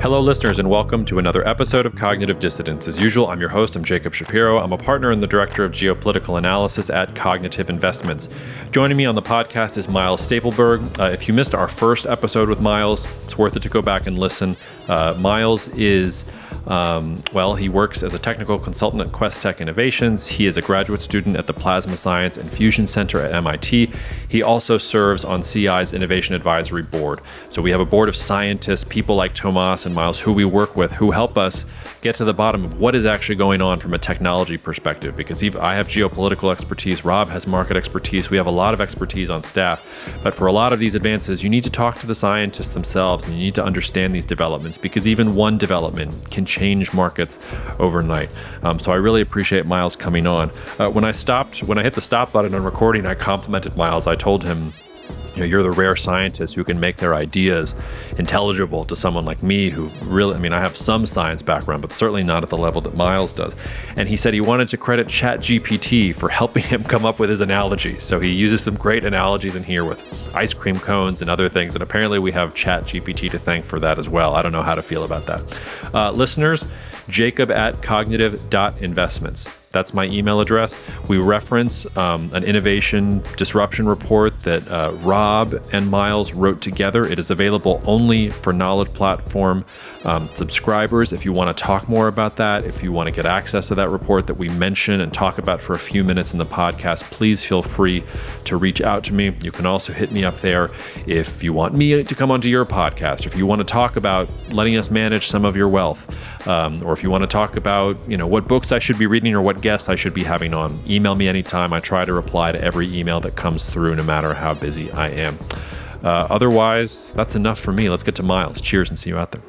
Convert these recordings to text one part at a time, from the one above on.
Hello, listeners, and welcome to another episode of Cognitive Dissidence. As usual, I'm your host. I'm Jacob Shapiro. I'm a partner and the director of geopolitical analysis at Cognitive Investments. Joining me on the podcast is Myles Stapelberg. If you missed our first episode with Myles, it's worth it to go back and listen. Myles is, he works as a technical consultant at Quest Tech Innovations. He is a graduate student at the Plasma Science and Fusion Center at MIT. He also serves on CI's Innovation Advisory Board. So we have a board of scientists, people like Tomas and Myles, who we work with, who help us get to the bottom of what is actually going on from a technology perspective. Because I have geopolitical expertise, Rob has market expertise, we have a lot of expertise on staff. But for a lot of these advances, you need to talk to the scientists themselves, and you need to understand these developments, because even one development can change markets overnight. So I really appreciate Myles coming on. When I hit the stop button on recording, I complimented Myles. I told him, you're the rare scientist who can make their ideas intelligible to someone like me who really, I have some science background, but certainly not at the level that Myles does. And he said he wanted to credit ChatGPT for helping him come up with his analogies. So he uses some great analogies in here with ice cream cones and other things. And apparently we have ChatGPT to thank for that as well. I don't know how to feel about that. Listeners, jacob@cognitive.investments. That's my email address. We reference an innovation disruption report that Rob and Myles wrote together. It is available only for Knowledge Platform subscribers. If you want to talk more about that, if you want to get access to that report that we mention and talk about for a few minutes in the podcast, please feel free to reach out to me. You can also hit me up there if you want me to come onto your podcast, if you want to talk about letting us manage some of your wealth, or if you want to talk about what books I should be reading or what guests I should be having on. Email me anytime. I try to reply to every email that comes through, no matter how busy I am. Otherwise, that's enough for me. Let's get to Myles. Cheers and see you out there.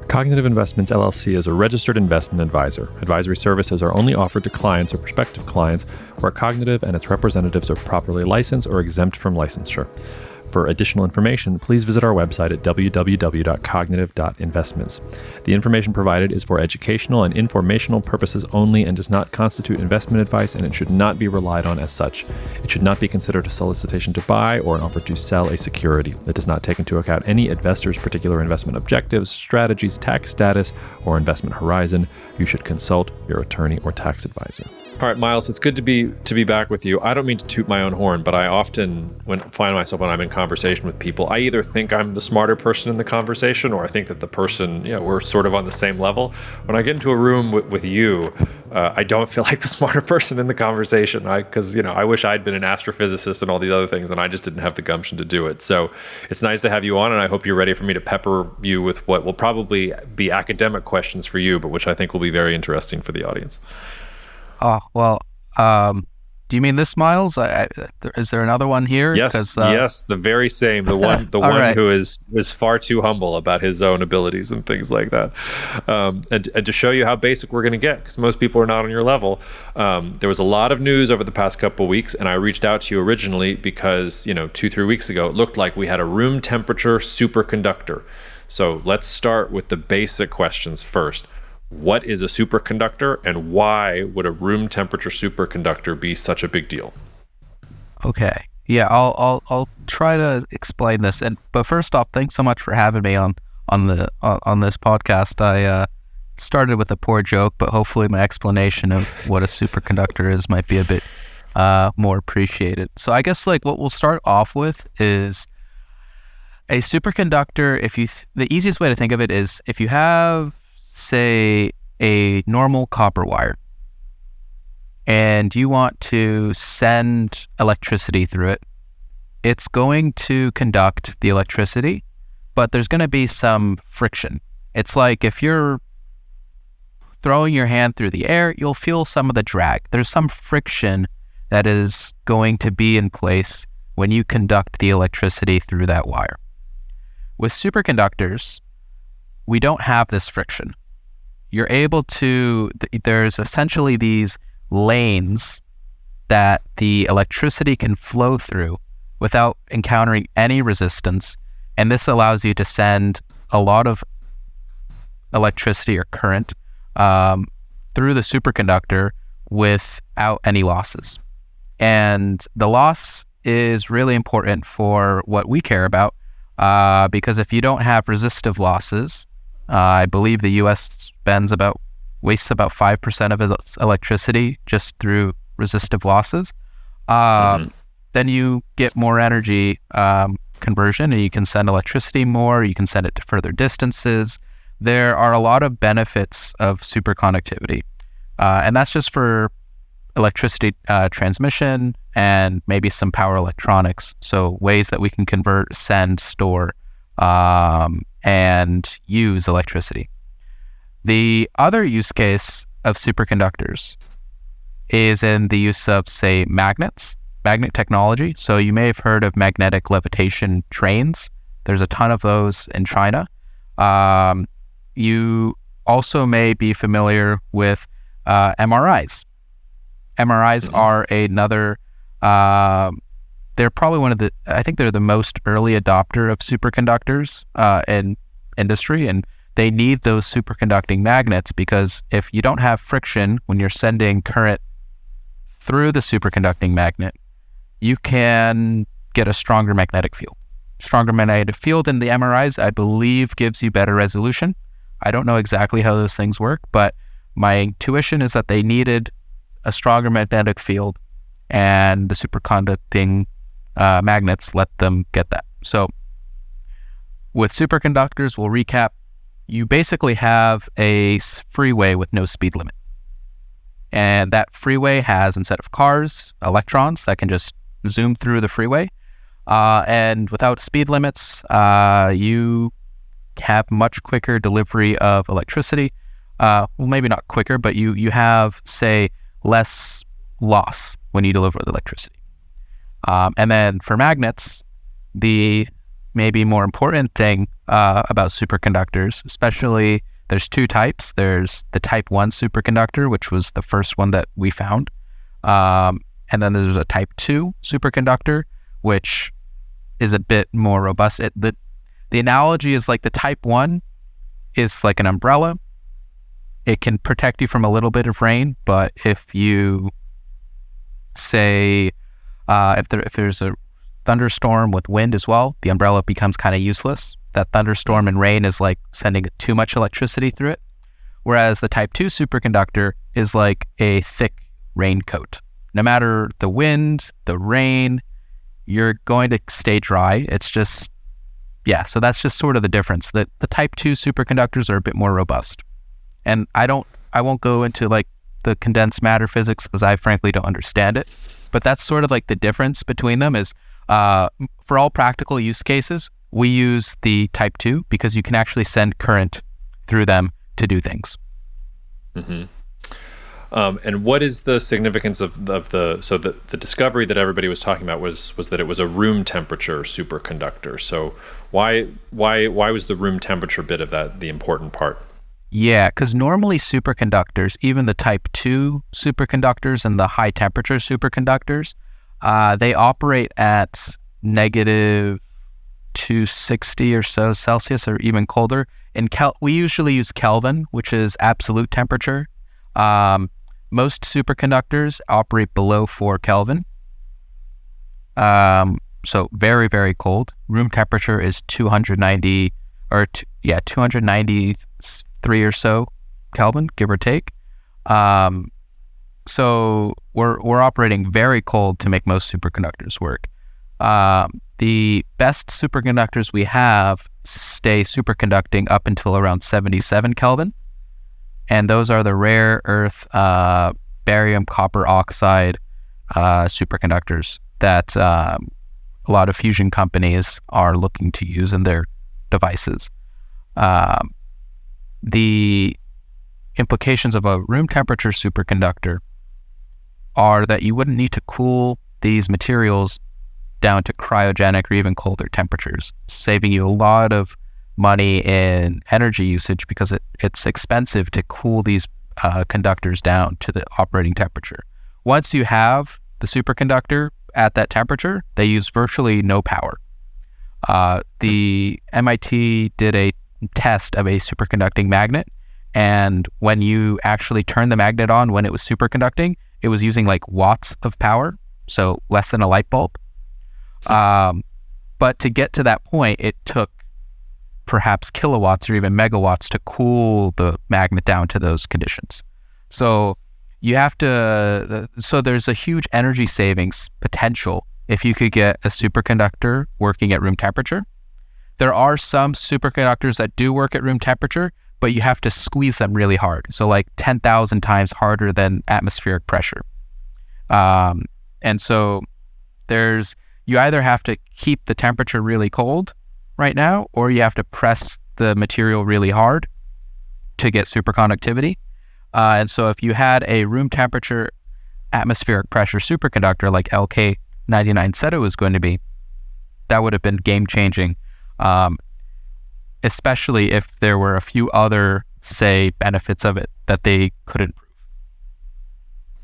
Cognitive Investments LLC is a registered investment advisor. Advisory services are only offered to clients or prospective clients where Cognitive and its representatives are properly licensed or exempt from licensure. For additional information, please visit our website at www.cognitive.investments. The information provided is for educational and informational purposes only and does not constitute investment advice, and it should not be relied on as such. It should not be considered a solicitation to buy or an offer to sell a security. It does not take into account any investor's particular investment objectives, strategies, tax status, or investment horizon. You should consult your attorney or tax advisor. All right, Myles, it's good to be back with you. I don't mean to toot my own horn, but I often find myself when I'm in conversation with people, I either think I'm the smarter person in the conversation, or I think that the person, we're sort of on the same level. When I get into a room with you, I don't feel like the smarter person in the conversation, because I wish I'd been an astrophysicist and all these other things, and I just didn't have the gumption to do it. So it's nice to have you on, and I hope you're ready for me to pepper you with what will probably be academic questions for you, but which I think will be very interesting for the audience. Oh, well, do you mean this, Myles? Is there another one here? Yes, yes, the very same. The one right. Who is far too humble about his own abilities and things like that. And to show you how basic we're going to get, because most people are not on your level, there was a lot of news over the past couple of weeks, and I reached out to you originally because, 2-3 weeks ago, it looked like we had a room temperature superconductor. So let's start with the basic questions first. What is a superconductor, and why would a room temperature superconductor be such a big deal? Okay, yeah, I'll try to explain this. But first off, thanks so much for having me on this podcast. I started with a poor joke, but hopefully my explanation of what a superconductor is might be a bit more appreciated. So I guess what we'll start off with is a superconductor. The easiest way to think of it is if you have, say, a normal copper wire and you want to send electricity through it, it's going to conduct the electricity, but there's going to be some friction. It's like if you're throwing your hand through the air, you'll feel some of the drag. There's some friction that is going to be in place when you conduct the electricity through that wire. With superconductors, we don't have this friction. You're able to, there's essentially these lanes that the electricity can flow through without encountering any resistance. And this allows you to send a lot of electricity or current through the superconductor without any losses. And the loss is really important for what we care about, because if you don't have resistive losses, I believe the U.S. wastes about 5% of its electricity just through resistive losses. Then you get more energy conversion, and you can send electricity more. You can send it to further distances. There are a lot of benefits of superconductivity, and that's just for electricity transmission and maybe some power electronics. So ways that we can convert, send, store, and use electricity. The other use case of superconductors is in the use of, say, magnet technology. So you may have heard of magnetic levitation trains. There's a ton of those in China. You also may be familiar with MRIs. MRIs are another, they're probably I think they're the most early adopter of superconductors in industry, and they need those superconducting magnets because if you don't have friction when you're sending current through the superconducting magnet, you can get a stronger magnetic field. Stronger magnetic field in the MRIs, I believe, gives you better resolution. I don't know exactly how those things work, but my intuition is that they needed a stronger magnetic field, and the superconducting magnets let them get that. So with superconductors, we'll recap. You basically have a freeway with no speed limit. And that freeway has, instead of cars, electrons that can just zoom through the freeway. And without speed limits, you have much quicker delivery of electricity. Well, maybe not quicker, but you have, say, less loss when you deliver the electricity. And then for magnets, the maybe more important thing about superconductors, especially there's two types. There's the type 1 superconductor, which was the first one that we found. And then there's a type 2 superconductor, which is a bit more robust. The analogy is like the type 1 is like an umbrella. It can protect you from a little bit of rain, but if you say, if there's a thunderstorm with wind as well, the umbrella becomes kind of useless. That thunderstorm and rain is like sending too much electricity through it. Whereas the type 2 superconductor is like a thick raincoat. No matter the wind, the rain, you're going to stay dry. It's just, so that's just sort of the difference. The type 2 superconductors are a bit more robust. And I won't go into like the condensed matter physics because I frankly don't understand it. But that's sort of like the difference between them is, for all practical use cases, we use the type 2 because you can actually send current through them to do things. Mm-hmm. And what is the significance of the discovery that everybody was talking about was that it was a room temperature superconductor. So why was the room temperature bit of that the important part? Yeah, because normally superconductors, even the type 2 superconductors and the high temperature superconductors, they operate at negative 260 or so Celsius or even colder. We usually use Kelvin, which is absolute temperature. Most superconductors operate below 4 Kelvin. So very, very cold. Room temperature is 293 or so Kelvin, give or take. So we're operating very cold to make most superconductors work. The best superconductors we have stay superconducting up until around 77 Kelvin. And those are the rare earth barium copper oxide superconductors that a lot of fusion companies are looking to use in their devices. The implications of a room temperature superconductor are that you wouldn't need to cool these materials down to cryogenic or even colder temperatures, saving you a lot of money in energy usage because it's expensive to cool these conductors down to the operating temperature. Once you have the superconductor at that temperature, they use virtually no power. The MIT did a test of a superconducting magnet, and when you actually turn the magnet on when it was superconducting, it was using like watts of power, so less than a light bulb. But to get to that point, it took perhaps kilowatts or even megawatts to cool the magnet down to those conditions. So you have to, so there's a huge energy savings potential if you could get a superconductor working at room temperature. There are some superconductors that do work at room temperature, but you have to squeeze them really hard. So like 10,000 times harder than atmospheric pressure. And so you either have to keep the temperature really cold right now, or you have to press the material really hard to get superconductivity. And so if you had a room temperature atmospheric pressure superconductor like LK99 said it was going to be, that would have been game changing, especially if there were a few other, say, benefits of it that they couldn't prove.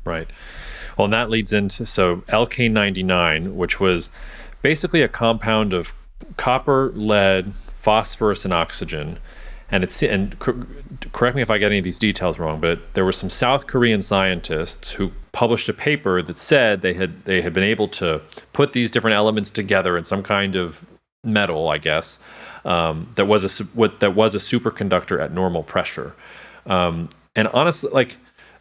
Right. Well, and that leads into, so LK99, which was basically a compound of copper, lead, phosphorus, and oxygen. And correct me if I get any of these details wrong, but there were some South Korean scientists who published a paper that said they had been able to put these different elements together in some kind of metal, I guess, that was a superconductor at normal pressure. And honestly, like,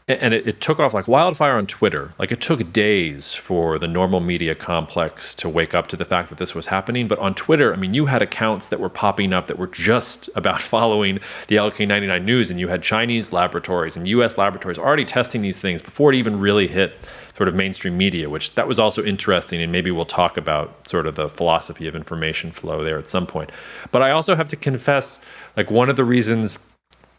and it took off like wildfire on Twitter. Like, it took days for the normal media complex to wake up to the fact that this was happening. But on Twitter, I mean, you had accounts that were popping up that were just about following the LK99 news, and you had Chinese laboratories and US laboratories already testing these things before it even really hit sort of mainstream media, which that was also interesting. And maybe we'll talk about sort of the philosophy of information flow there at some point. But I also have to confess, like, one of the reasons,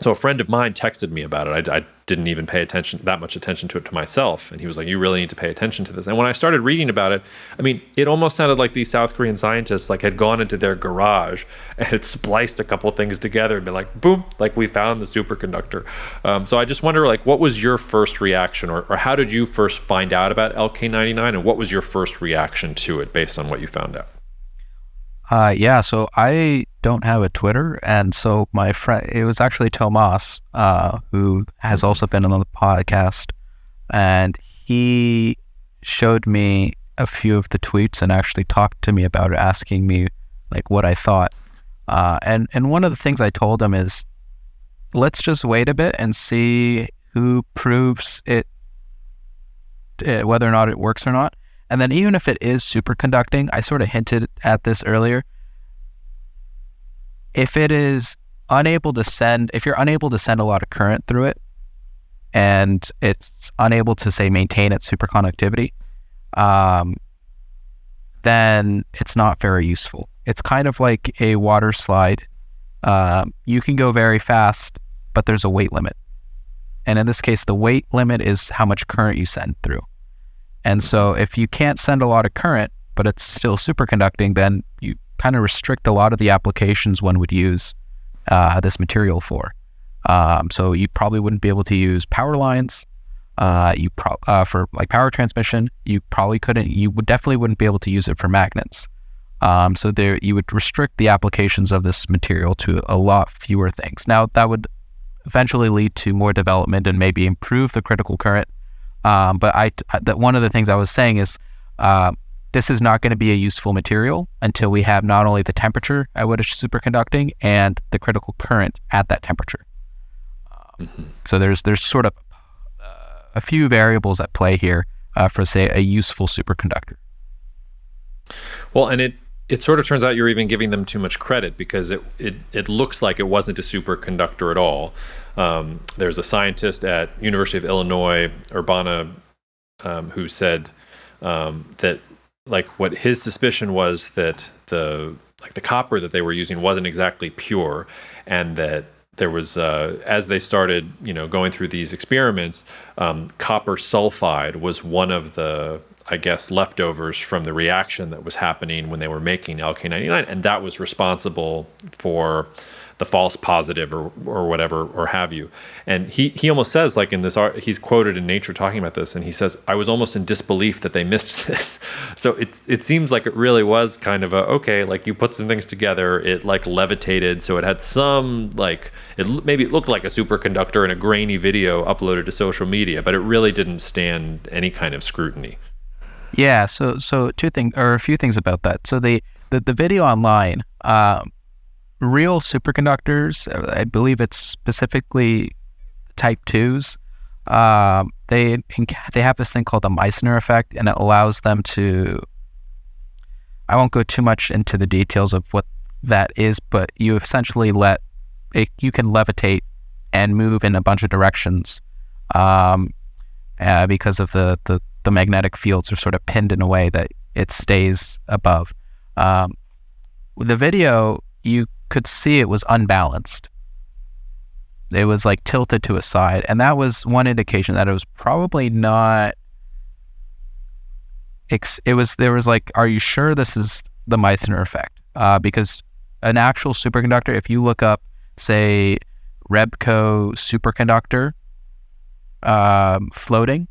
so a friend of mine texted me about it. I didn't even pay that much attention to it to myself. And he was like, you really need to pay attention to this. And when I started reading about it, I mean, it almost sounded like these South Korean scientists like had gone into their garage and had spliced a couple things together and been like, boom, like, we found the superconductor. So I just wonder, like, what was your first reaction, or how did you first find out about LK99, and what was your first reaction to it based on what you found out? Yeah, so I don't have a Twitter, and so my friend, it was actually Tomas, who has also been on the podcast, and he showed me a few of the tweets and actually talked to me about it, asking me like what I thought. And one of the things I told him is, let's just wait a bit and see who proves it, whether or not it works or not. And then even if it is superconducting, I sort of hinted at this earlier, if you're unable to send a lot of current through it, and it's unable to, say, maintain its superconductivity, then it's not very useful. It's kind of like a water slide. You can go very fast, but there's a weight limit. And in this case, the weight limit is how much current you send through. And so if you can't send a lot of current, but it's still superconducting, then you kind of restrict a lot of the applications one would use this material for. So you probably wouldn't be able to use power lines. For like power transmission, you definitely wouldn't be able to use it for magnets. So you would restrict the applications of this material to a lot fewer things. Now, that would eventually lead to more development and maybe improve the critical current. But one of the things I was saying is this is not going to be a useful material until we have not only the temperature at which it's superconducting and the critical current at that temperature. So there's sort of a few variables at play here for, say, a useful superconductor. Well, and it sort of turns out you're even giving them too much credit, because it looks like it wasn't a superconductor at all. There's a scientist at University of Illinois, Urbana, who said that, like, what his suspicion was that the copper that they were using wasn't exactly pure, and that there was, as they started, going through these experiments, copper sulfide was one of the, I guess, leftovers from the reaction that was happening when they were making LK99, and that was responsible for the false positive or whatever, or have you. And he almost says, like, in this art, he's quoted in Nature talking about this, and he says, I was almost in disbelief that they missed this. So it seems like it really was kind of okay, like, you put some things together, it like levitated, so it had some, like, maybe it looked like a superconductor in a grainy video uploaded to social media, but it really didn't stand any kind of scrutiny. Yeah, so a few things about that. So the video online, real superconductors, I believe it's specifically type 2s, they have this thing called the Meissner effect, and it allows them to, I won't go too much into the details of what that is, but you essentially you can levitate and move in a bunch of directions because of the magnetic fields are sort of pinned in a way that it stays above. With the video, you could see it was unbalanced. It was like tilted to a side, and that was one indication that it was probably not. There was like, are you sure this is the Meissner effect? Because an actual superconductor, if you look up, say, Rebco superconductor floating,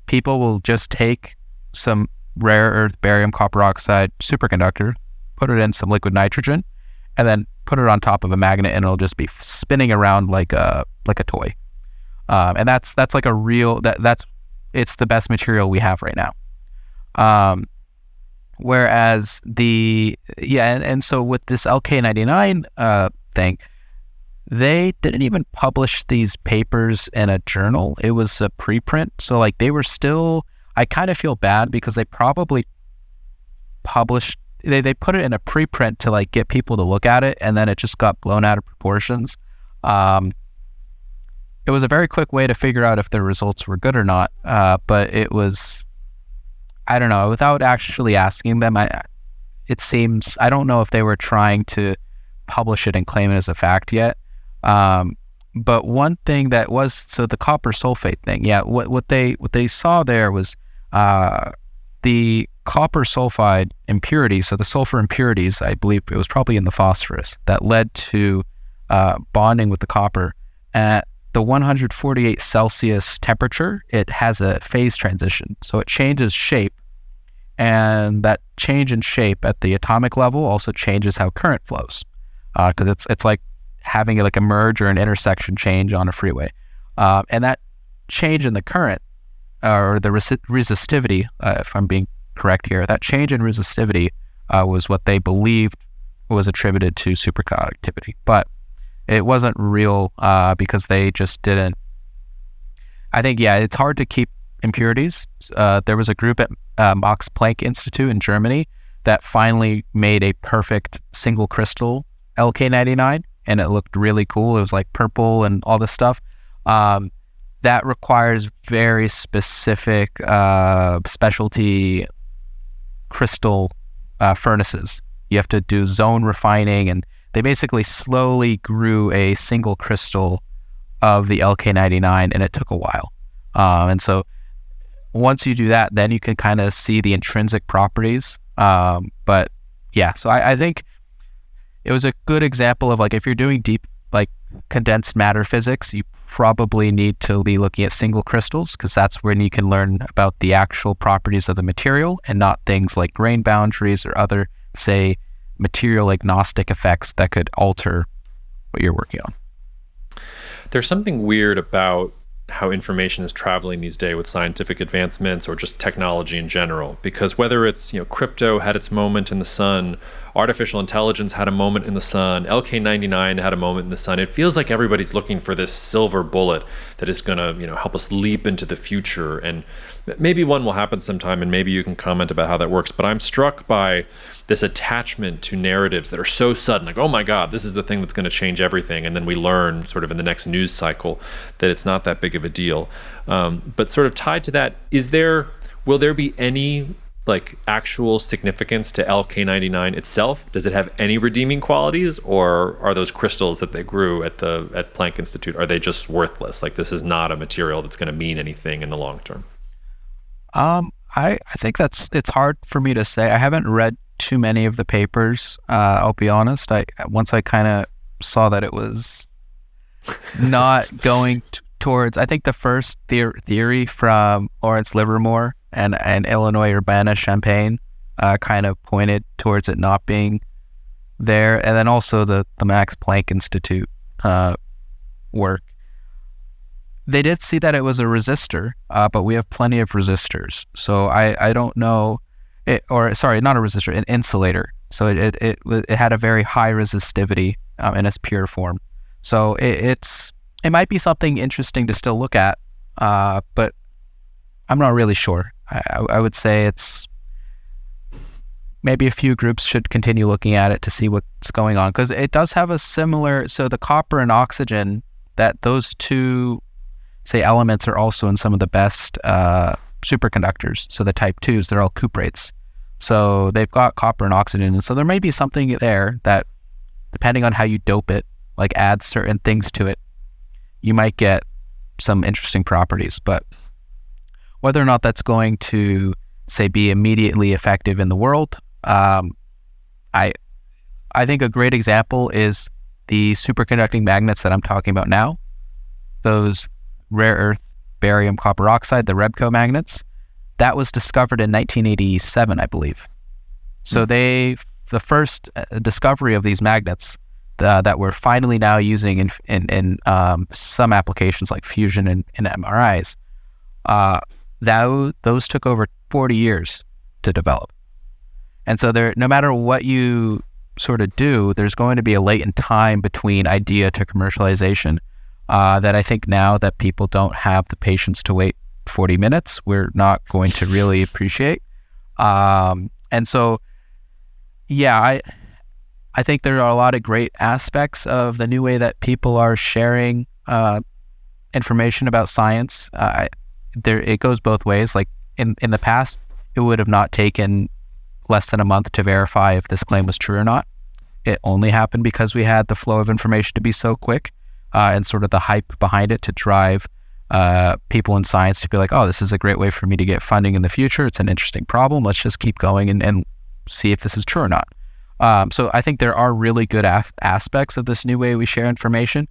people will just take some rare earth barium copper oxide superconductor, put it in some liquid nitrogen, and then put it on top of a magnet, and it'll just be spinning around like a toy. And that's like a real it's the best material we have right now. Whereas and so with this LK99 thing, they didn't even publish these papers in a journal. It was a preprint, so like they were still. I kind of feel bad because they probably published. They put it in a preprint to like get people to look at it, and then it just got blown out of proportions. It was a very quick way to figure out if the results were good or not, but it was, I don't know, without actually asking them, it seems, I don't know if they were trying to publish it and claim it as a fact yet. But one thing that was, so the copper sulfate thing, what they saw there was the copper sulfide impurities, so the sulfur impurities, I believe it was probably in the phosphorus, that led to bonding with the copper. At the 148 Celsius temperature, it has a phase transition, so it changes shape, and that change in shape at the atomic level also changes how current flows, because it's like having like a merge or an intersection change on a freeway, and that change in the current or the resistivity, if I'm being correct here, that change in resistivity was what they believed was attributed to superconductivity, but it wasn't real because they just didn't. I think, it's hard to keep impurities. There was a group at Max Planck Institute in Germany that finally made a perfect single crystal LK99, and it looked really cool. It was like purple and all this stuff. That requires very specific specialty crystal furnaces. You have to do zone refining, and they basically slowly grew a single crystal of the LK99, and it took a while. And so once you do that, then you can kind of see the intrinsic properties. But yeah, so I think it was a good example of like, if you're doing deep, like condensed matter physics, you probably need to be looking at single crystals, because that's when you can learn about the actual properties of the material and not things like grain boundaries or other, say, material agnostic effects that could alter what you're working on. There's something weird about how information is traveling these days with scientific advancements or just technology in general, because whether it's, crypto had its moment in the sun, artificial intelligence had a moment in the sun, LK99 had a moment in the sun, it feels like everybody's looking for this silver bullet that is going to, help us leap into the future. And maybe one will happen sometime, and maybe you can comment about how that works. But I'm struck by this attachment to narratives that are so sudden, like, oh my God, this is the thing that's going to change everything. And then we learn sort of in the next news cycle that it's not that big of a deal. But sort of tied to that, will there be any like actual significance to LK99 itself? Does it have any redeeming qualities, or are those crystals that they grew at Planck Institute, are they just worthless? Like, this is not a material that's going to mean anything in the long term. I think it's hard for me to say. I haven't read too many of the papers. I'll be honest. Once I kind of saw that it was not going towards, I think the first theory from Lawrence Livermore and Illinois Urbana-Champaign kind of pointed towards it not being there, and then also the Max Planck Institute work. They did see that it was a resistor, but we have plenty of resistors. So I don't know, not a resistor, an insulator. So it had a very high resistivity in its pure form. So it might be something interesting to still look at, but I'm not really sure. I would say it's maybe a few groups should continue looking at it to see what's going on, because it does have a similar, so the copper and oxygen, that those two, say, elements are also in some of the best superconductors. So the type 2s, they're all cuprates. So they've got copper and oxygen. And so there may be something there that, depending on how you dope it, like add certain things to it, you might get some interesting properties. But whether or not that's going to, say, be immediately effective in the world, I think a great example is the superconducting magnets that I'm talking about now. Those rare earth barium copper oxide, the REBCO magnets, that was discovered in 1987, I believe. So the first discovery of these magnets that we're finally now using in some applications like fusion and MRIs, those took over 40 years to develop. And so no matter what you sort of do, there's going to be a latent time between idea to commercialization that I think now that people don't have the patience to wait 40 minutes, we're not going to really appreciate. And so, yeah, I think there are a lot of great aspects of the new way that people are sharing information about science. It goes both ways. Like in the past, it would have not taken less than a month to verify if this claim was true or not. It only happened because we had the flow of information to be so quick and sort of the hype behind it to drive people in science to be like, oh, this is a great way for me to get funding in the future. It's an interesting problem. Let's just keep going and see if this is true or not. So I think there are really good aspects of this new way we share information.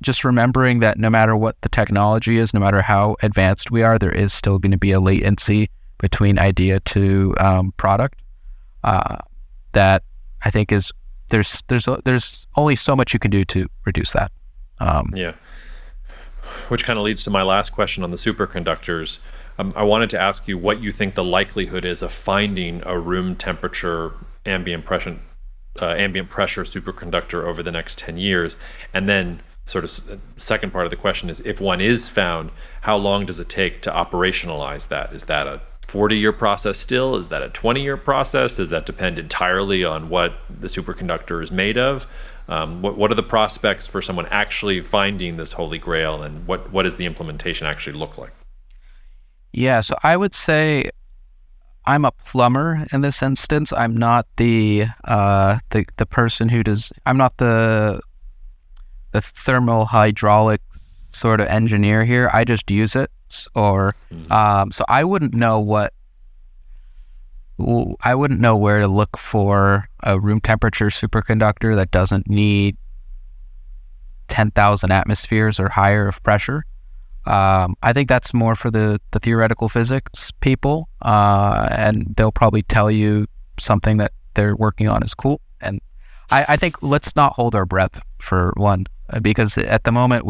Just remembering that no matter what the technology is, no matter how advanced we are, there is still going to be a latency between idea to product. That I think is there's only so much you can do to reduce that. Yeah. Which kind of leads to my last question on the superconductors. I wanted to ask you what you think the likelihood is of finding a room temperature ambient pressure superconductor over the next 10 years. And then sort of second part of the question is, if one is found, how long does it take to operationalize that? Is that a 40-year process still? Is that a 20-year process? Does that depend entirely on what the superconductor is made of? What are the prospects for someone actually finding this holy grail, and what does the implementation actually look like? Yeah, so I would say I'm a plumber in this instance. I'm not the person who does. I'm not the thermal hydraulic sort of engineer here. I just use it, so I wouldn't know where to look for a room temperature superconductor that doesn't need 10,000 atmospheres or higher of pressure. I think that's more for the theoretical physics people, and they'll probably tell you something that they're working on is cool. And I think let's not hold our breath for one, because at the moment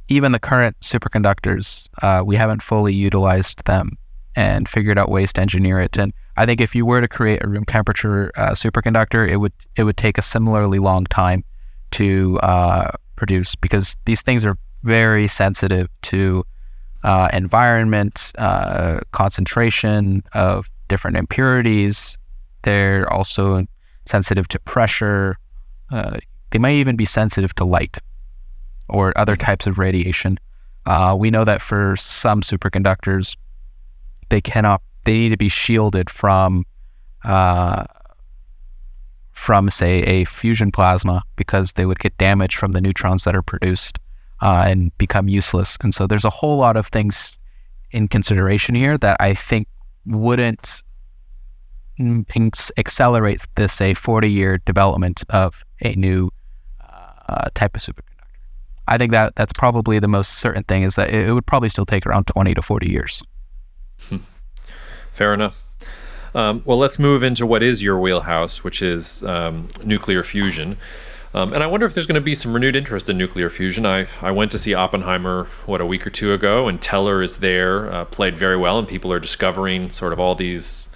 even the current superconductors, we haven't fully utilized them and figured out ways to engineer it. And I think if you were to create a room temperature superconductor, it would take a similarly long time to produce, because these things are very sensitive to environment, concentration of different impurities. They're also sensitive to pressure. They might even be sensitive to light or other types of radiation. We know that for some superconductors, they need to be shielded from say a fusion plasma, because they would get damaged from the neutrons that are produced and become useless. And so there's a whole lot of things in consideration here that I think wouldn't accelerate this 40-year development of a new type of superconductor. I think that's probably the most certain thing, is that it would probably still take around 20 to 40 years. Fair enough. Well, let's move into what is your wheelhouse, which is nuclear fusion. And I wonder if there's going to be some renewed interest in nuclear fusion. I went to see Oppenheimer, a week or two ago, and Teller is there, played very well, and people are discovering sort of all these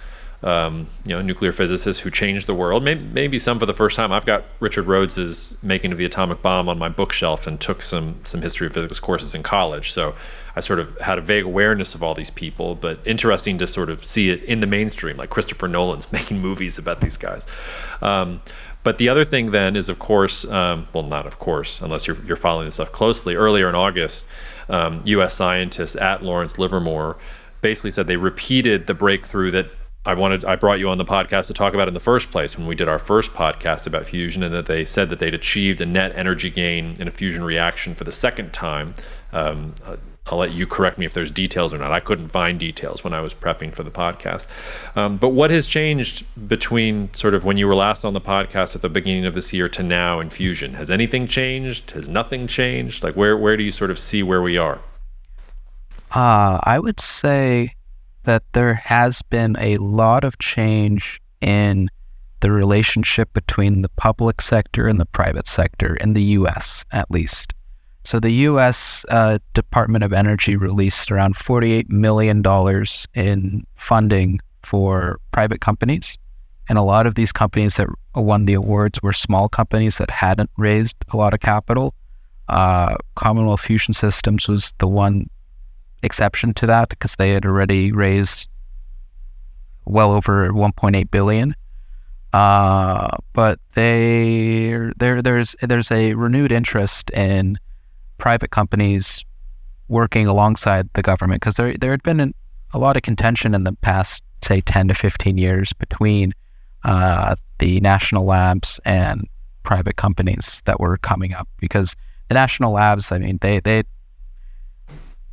nuclear physicists who changed the world. Maybe some for the first time. I've got Richard Rhodes's Making of the Atomic Bomb on my bookshelf and took some history of physics courses in college. So I sort of had a vague awareness of all these people, but interesting to sort of see it in the mainstream, like Christopher Nolan's making movies about these guys. But the other thing then is, of course, not of course, unless you're following this stuff closely, earlier in August, U.S. scientists at Lawrence Livermore basically said they repeated the breakthrough that I brought you on the podcast to talk about in the first place when we did our first podcast about fusion, and that they said that they'd achieved a net energy gain in a fusion reaction for the second time. I'll let you correct me if there's details or not. I couldn't find details when I was prepping for the podcast. But what has changed between sort of when you were last on the podcast at the beginning of this year to now in fusion? Has anything changed? Has nothing changed? Like where do you sort of see where we are? I would say that there has been a lot of change in the relationship between the public sector and the private sector in the U.S., at least. So the U.S. Department of Energy released around $48 million in funding for private companies. And a lot of these companies that won the awards were small companies that hadn't raised a lot of capital. Commonwealth Fusion Systems was the one exception to that because they had already raised well over $1.8 billion. But there's a renewed interest in private companies working alongside the government, because there had been a lot of contention in the past, say, 10 to 15 years between the national labs and private companies that were coming up. Because the national labs, I mean, they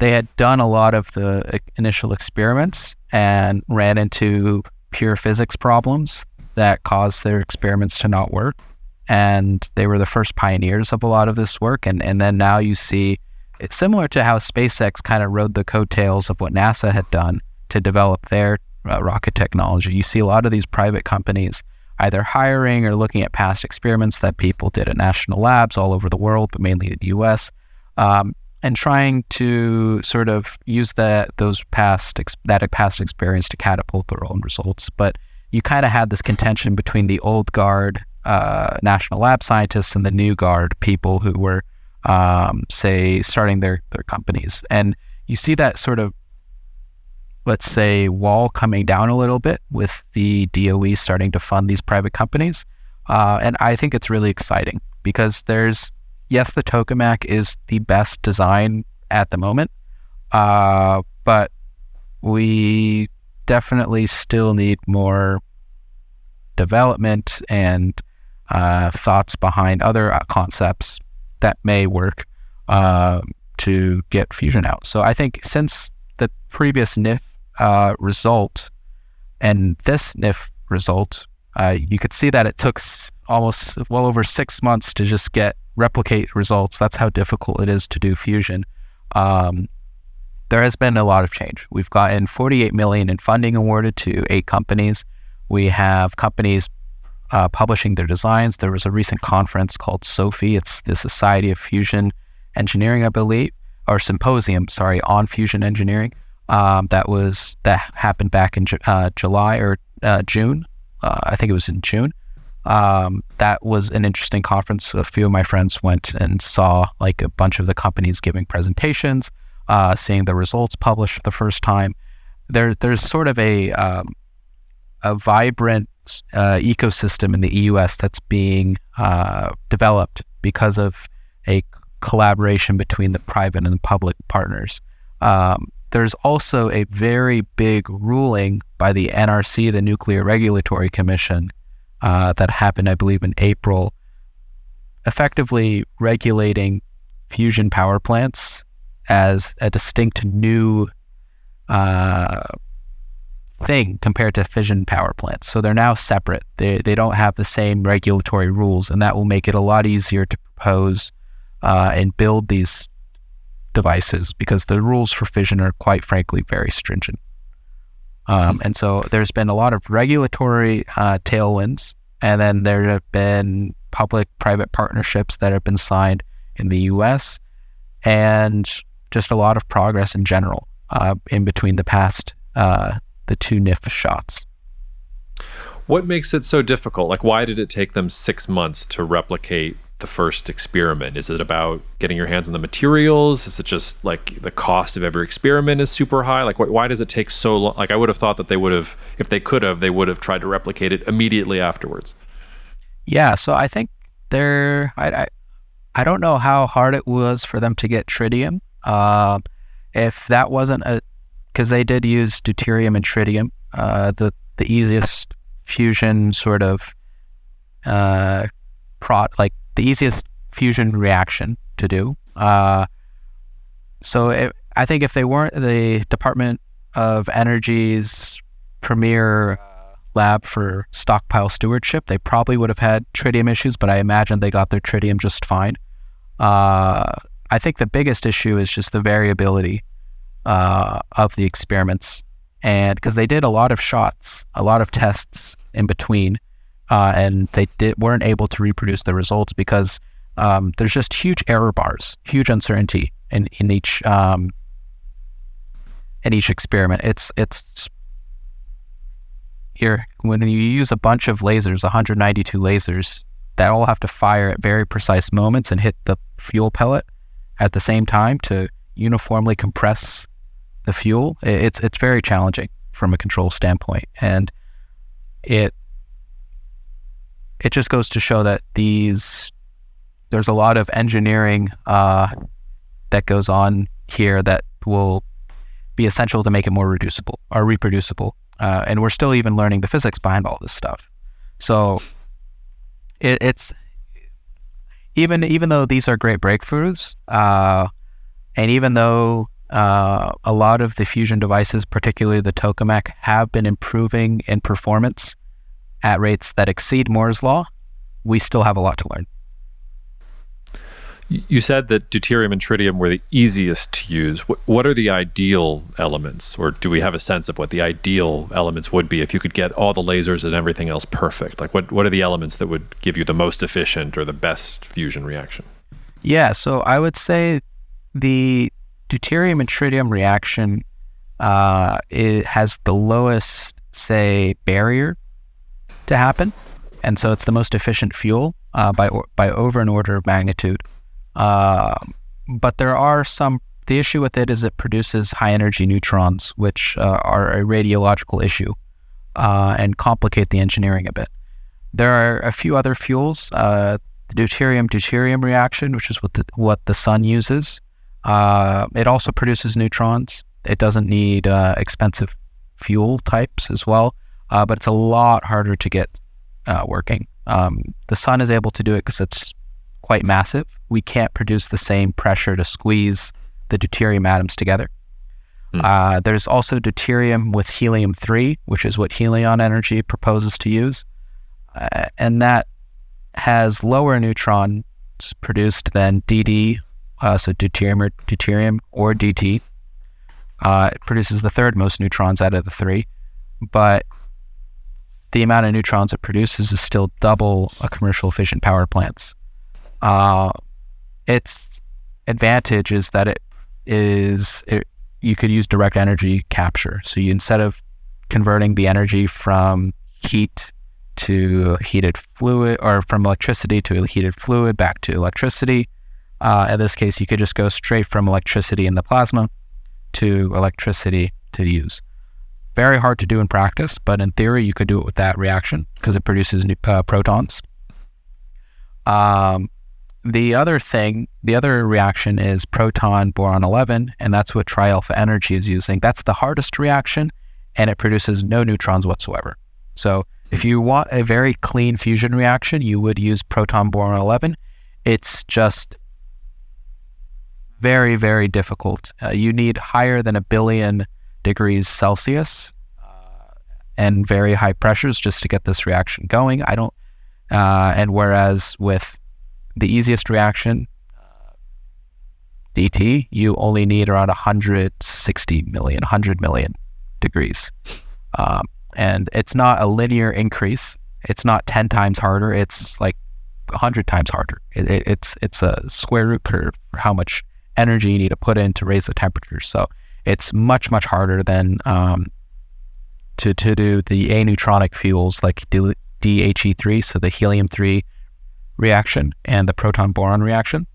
had done a lot of the initial experiments and ran into pure physics problems that caused their experiments to not work. And they were the first pioneers of a lot of this work. And then now you see it's similar to how SpaceX kind of rode the coattails of what NASA had done to develop their rocket technology. You see a lot of these private companies either hiring or looking at past experiments that people did at national labs all over the world, but mainly in the US, and trying to sort of use that past experience to catapult their own results. But you kind of had this contention between the old guard national lab scientists and the new guard people who were, say, starting their companies. And you see that sort of, let's say, wall coming down a little bit with the DOE starting to fund these private companies. And I think it's really exciting because yes, the tokamak is the best design at the moment, but we definitely still need more development and thoughts behind other concepts that may work to get fusion out. So I think since the previous NIF result and this NIF result, you could see that it took almost well over 6 months to just replicate results. That's how difficult it is to do fusion. There has been a lot of change. We've gotten $48 million in funding awarded to 8 companies. We have companies publishing their designs. There was a recent conference called SOFIE. It's the Society of Fusion Engineering, I believe, or symposium, on fusion engineering. That happened back in July or June. I think it was in June. That was an interesting conference. A few of my friends went and saw like a bunch of the companies giving presentations, seeing the results published for the first time. There's sort of a vibrant ecosystem in the EUS that's being developed because of a collaboration between the private and the public partners. There's also a very big ruling by the NRC, the Nuclear Regulatory Commission, that happened, I believe, in April, effectively regulating fusion power plants as a distinct new thing compared to fission power plants. So they're now separate. They don't have the same regulatory rules, and that will make it a lot easier to propose and build these devices because the rules for fission are, quite frankly, very stringent. And so there's been a lot of regulatory tailwinds, and then there have been public-private partnerships that have been signed in the US, and just a lot of progress in general in between the past, the two NIF shots. What makes it so difficult? Like, why did it take them 6 months to replicate the first experiment? Is it about getting your hands on the materials? Is it just like the cost of every experiment is super high? Like, why does it take so long? Like, I would have thought that they would have, if they could have, they would have tried to replicate it immediately afterwards. Yeah, so I think I don't know how hard it was for them to get tritium. If that wasn't because they did use deuterium and tritium, the easiest fusion sort of the easiest fusion reaction to do. I think if they weren't the Department of Energy's premier lab for stockpile stewardship, they probably would have had tritium issues, but I imagine they got their tritium just fine. I think the biggest issue is just the variability of the experiments, and because they did a lot of shots, a lot of tests in between, and they weren't able to reproduce the results because there's just huge error bars, huge uncertainty in each experiment. It's here when you use a bunch of lasers, 192 lasers that all have to fire at very precise moments and hit the fuel pellet at the same time to uniformly compress the fuel. It's very challenging from a control standpoint, and it just goes to show that there's a lot of engineering that goes on here that will be essential to make it more reproducible. And we're still even learning the physics behind all this stuff. So it's even though these are great breakthroughs, and even though a lot of the fusion devices, particularly the tokamak, have been improving in performance at rates that exceed Moore's law, we still have a lot to learn. You said that deuterium and tritium were the easiest to use. What are the ideal elements, or do we have a sense of what the ideal elements would be if you could get all the lasers and everything else perfect? Like, what are the elements that would give you the most efficient or the best fusion reaction? Yeah, so I would say the deuterium and tritium reaction it has the lowest, say, barrier to happen, and so it's the most efficient fuel by over an order of magnitude. But there are the issue with it is it produces high energy neutrons, which are a radiological issue and complicate the engineering a bit. There are a few other fuels, the deuterium-deuterium reaction, which is what the sun uses. It also produces neutrons. It doesn't need expensive fuel types as well, but it's a lot harder to get working. The sun is able to do it because it's quite massive. We can't produce the same pressure to squeeze the deuterium atoms together. There's also deuterium with helium-3, which is what Helion Energy proposes to use. And that has lower neutrons produced than DD, so deuterium or DT. It produces the third most neutrons out of the three, but the amount of neutrons it produces is still double a commercial efficient power plant's. Its advantage is that you could use direct energy capture. So instead of converting the energy from heat to heated fluid, or from electricity to heated fluid back to electricity, in this case, you could just go straight from electricity in the plasma to electricity to use. Very hard to do in practice, but in theory, you could do it with that reaction because it produces protons. The other reaction is proton-boron-11, and that's what Tri-Alpha Energy is using. That's the hardest reaction, and it produces no neutrons whatsoever. So if you want a very clean fusion reaction, you would use proton-boron-11. It's just very, very difficult. You need higher than 1 billion degrees Celsius and very high pressures just to get this reaction going. And whereas with the easiest reaction, DT, you only need around 100 million degrees. And it's not a linear increase. It's not 10 times harder. It's like 100 times harder. It's a square root curve for how much energy you need to put in to raise the temperature. So it's much, much harder than to do the aneutronic fuels like DHE3, so the helium-3 reaction and the proton-boron reaction.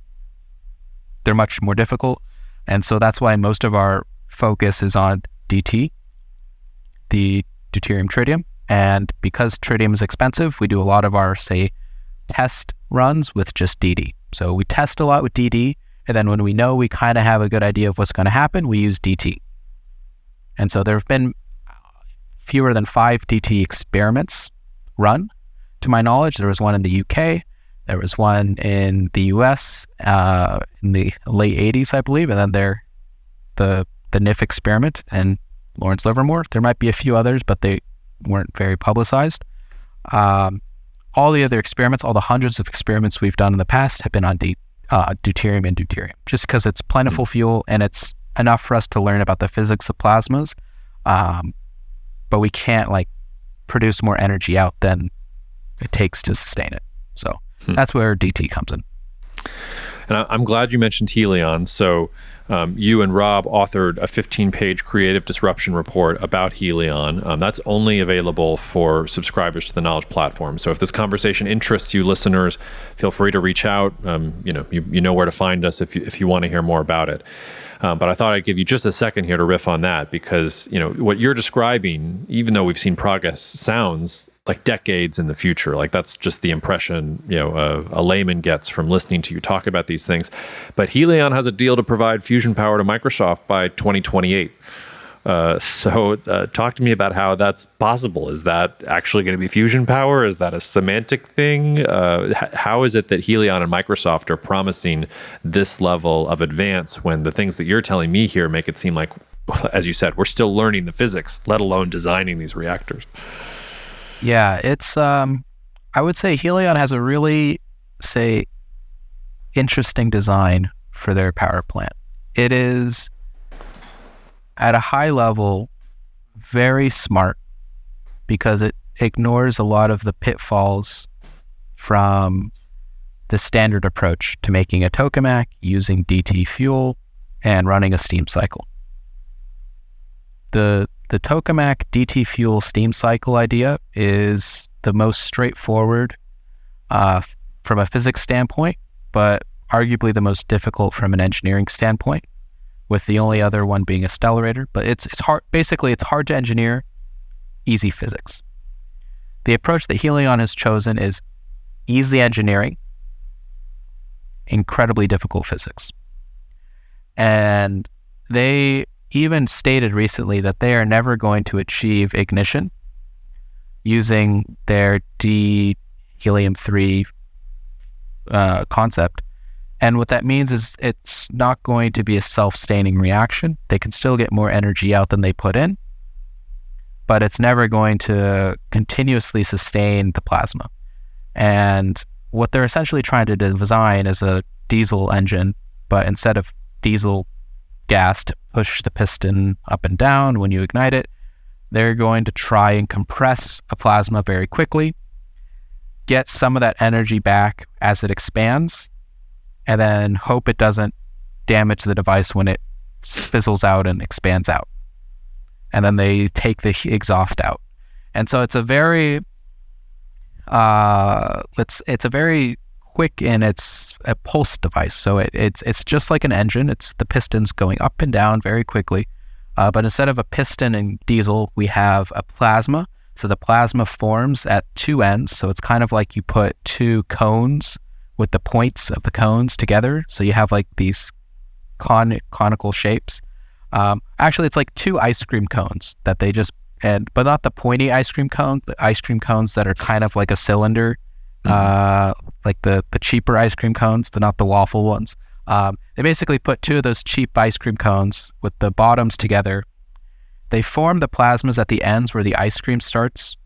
They're much more difficult. And so that's why most of our focus is on DT, the deuterium-tritium. And because tritium is expensive, we do a lot of our, say, test runs with just DD. So we test a lot with DD, and then when we know we kind of have a good idea of what's going to happen, we use DT. And so there have been fewer than 5 DT experiments run. To my knowledge, there was one in the UK, there was one in the US in the late 80s, I believe, and then the NIF experiment and Lawrence Livermore. There might be a few others, but they weren't very publicized. All the other experiments, all the hundreds of experiments we've done in the past have been on deuterium and deuterium, just because it's plentiful fuel and it's enough for us to learn about the physics of plasmas, but we can't produce more energy out than it takes to sustain it. So that's where DT comes in. And I'm glad you mentioned Helion. So you and Rob authored a 15-page creative disruption report about Helion. That's only available for subscribers to the Knowledge platform. So if this conversation interests you listeners, feel free to reach out. You know where to find us if you want to hear more about it. But I thought I'd give you just a second here to riff on that, because what you're describing, even though we've seen progress, sounds like decades in the future. Like that's just the impression a layman gets from listening to you talk about these things. But Helion has a deal to provide fusion power to Microsoft by 2028. So talk to me about how that's possible. Is that actually going to be fusion power? Is that a semantic thing? How is it that Helion and Microsoft are promising this level of advance when the things that you're telling me here make it seem like, as you said, we're still learning the physics, let alone designing these reactors? Yeah, it's, I would say Helion has a really, interesting design for their power plant. It is, at a high level, very smart because it ignores a lot of the pitfalls from the standard approach to making a tokamak using DT fuel and running a steam cycle. The tokamak DT fuel steam cycle idea is the most straightforward from a physics standpoint, but arguably the most difficult from an engineering standpoint, with the only other one being a stellarator. But it's hard. Basically, it's hard to engineer, easy physics. The approach that Helion has chosen is easy engineering, incredibly difficult physics. And they even stated recently that they are never going to achieve ignition using their D-helium-3 concept. And what that means is it's not going to be a self-sustaining reaction. They can still get more energy out than they put in, but it's never going to continuously sustain the plasma. And what they're essentially trying to design is a diesel engine, but instead of diesel gas to push the piston up and down when you ignite it, they're going to try and compress a plasma very quickly, get some of that energy back as it expands, and then hope it doesn't damage the device when it fizzles out and expands out. And then they take the exhaust out. And so it's a very it's a very quick, and it's a pulse device. So it's just like an engine. It's the pistons going up and down very quickly. But instead of a piston and diesel, we have a plasma. So the plasma forms at two ends. So it's kind of like you put two cones with the points of the cones together. So you have like these conical shapes. Actually, it's like two ice cream cones that they just, but not the pointy ice cream cones, the ice cream cones that are kind of like a cylinder, like the cheaper ice cream cones, not the waffle ones. They basically put two of those cheap ice cream cones with the bottoms together. They form the plasmas at the ends where the ice cream starts,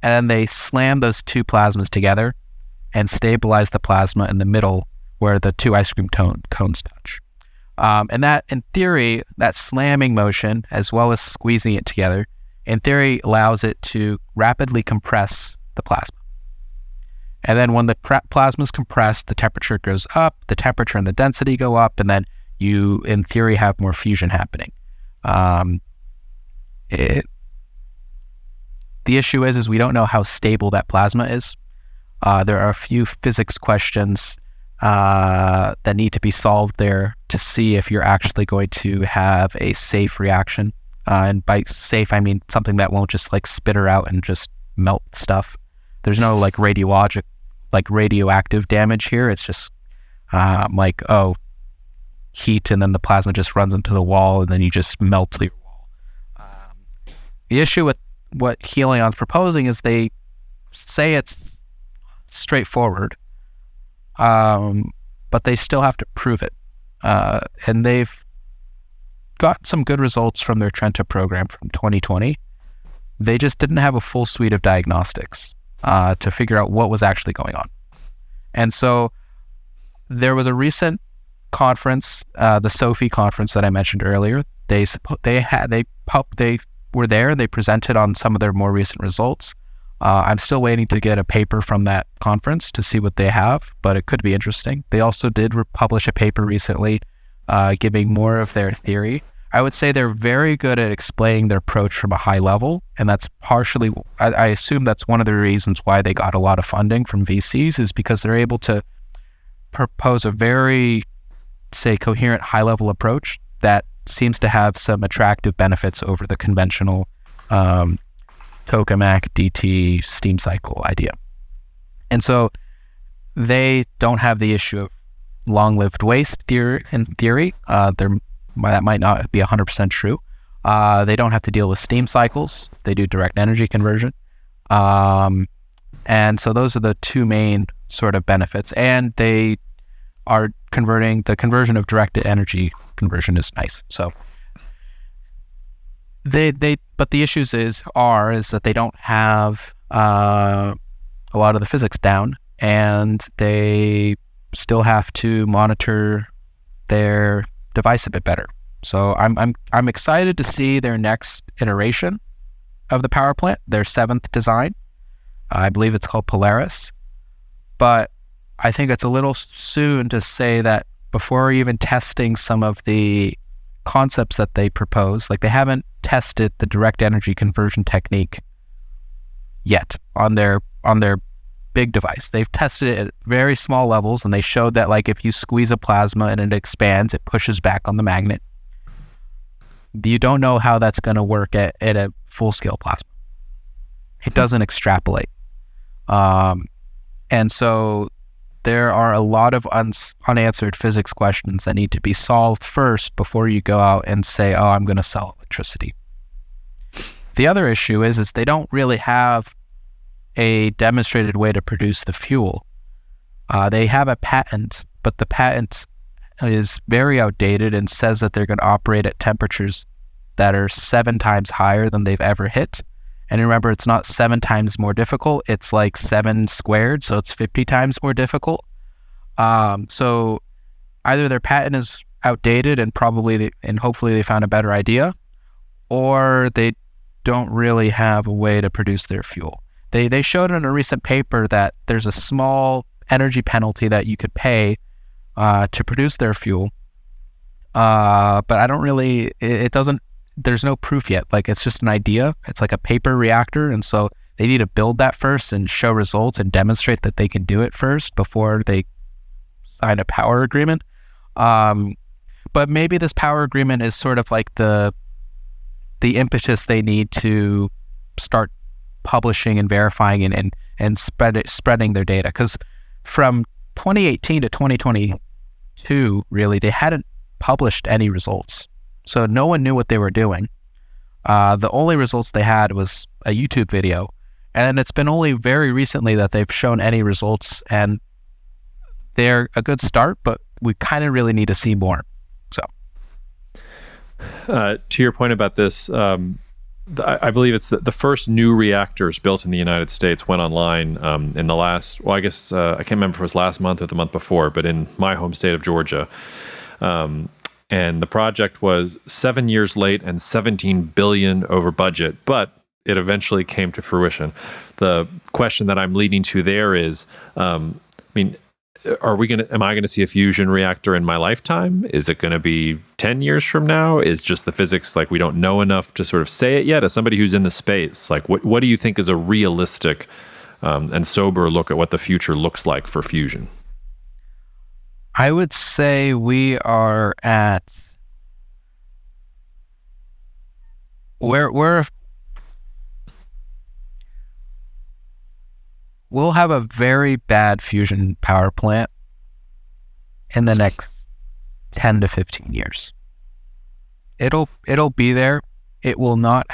and then they slam those two plasmas together and stabilize the plasma in the middle where the two ice cream cones touch. And that, in theory, that slamming motion, as well as squeezing it together, in theory allows it to rapidly compress the plasma. And then when the plasma is compressed, the temperature goes up, the temperature and the density go up, and then you, in theory, have more fusion happening. The issue is we don't know how stable that plasma is. There are a few physics questions that need to be solved there to see if you're actually going to have a safe reaction. And by safe, I mean something that won't just like spit her out and just melt stuff. There's no like radioactive damage here. It's just heat, and then the plasma just runs into the wall, and then you just melt your wall. The issue with what Helion's proposing is they say it's straightforward, but they still have to prove it. And they've got some good results from their Trenta program from 2020. They just didn't have a full suite of diagnostics to figure out what was actually going on. And so there was a recent conference, the SOFI conference that I mentioned earlier. They were there. They presented on some of their more recent results. I'm still waiting to get a paper from that conference to see what they have, but it could be interesting. They also did publish a paper recently giving more of their theory. I would say they're very good at explaining their approach from a high level, and that's partially, I assume that's one of the reasons why they got a lot of funding from VCs, is because they're able to propose a very, say, coherent high-level approach that seems to have some attractive benefits over the conventional tokamak DT steam cycle idea. And so they don't have the issue of long-lived waste theory. That might not be 100% true. They don't have to deal with steam cycles. They do direct energy conversion. And so those are the two main sort of benefits. And they are converting, the conversion of directed energy conversion is nice. So but the issues is that they don't have a lot of the physics down, and they still have to monitor their device a bit better. So I'm excited to see their next iteration of the power plant, their 7th design. I believe it's called Polaris. But I think it's a little soon to say that before even testing some of the concepts that they propose, like they haven't tested the direct energy conversion technique yet on their big device. They've tested it at very small levels, and they showed that like if you squeeze a plasma and it expands, it pushes back on the magnet. You don't know how that's going to work at a full-scale plasma. It doesn't extrapolate. And so there are a lot of unanswered physics questions that need to be solved first before you go out and say, oh, I'm going to sell electricity. The other issue is they don't really have a demonstrated way to produce the fuel. They have a patent, but the patent is very outdated and says that they're going to operate at temperatures that are 7 times higher than they've ever hit. And remember, it's not 7 times more difficult, it's like 7 squared, so it's 50 times more difficult. So either their patent is outdated and hopefully they found a better idea, or they don't really have a way to produce their fuel. They showed in a recent paper that there's a small energy penalty that you could pay to produce their fuel. But I don't really, there's no proof yet. Like, it's just an idea. It's like a paper reactor. And so they need to build that first and show results and demonstrate that they can do it first before they sign a power agreement. But maybe this power agreement is sort of like the impetus they need to start publishing and verifying and spreading their data. Because from 2018 to 2022, really, they hadn't published any results. So no one knew what they were doing. The only results they had was a YouTube video. And it's been only very recently that they've shown any results, and they're a good start, but we kind of really need to see more. So, to your point about this, I believe it's the first new reactors built in the United States went online in the last, I guess, I can't remember if it was last month or the month before, but in my home state of Georgia. And the project was 7 years late and $17 billion over budget, but it eventually came to fruition. The question that I'm leading to there is, am I going to see a fusion reactor in my lifetime? Is it going to be 10 years from now? Is just the physics like we don't know enough to sort of say it yet? As somebody who's in the space, like what do you think is a realistic and sober look at what the future looks like for fusion? I would say we are at we'll have a very bad fusion power plant in the next 10 to 15 years. It'll be there. It will not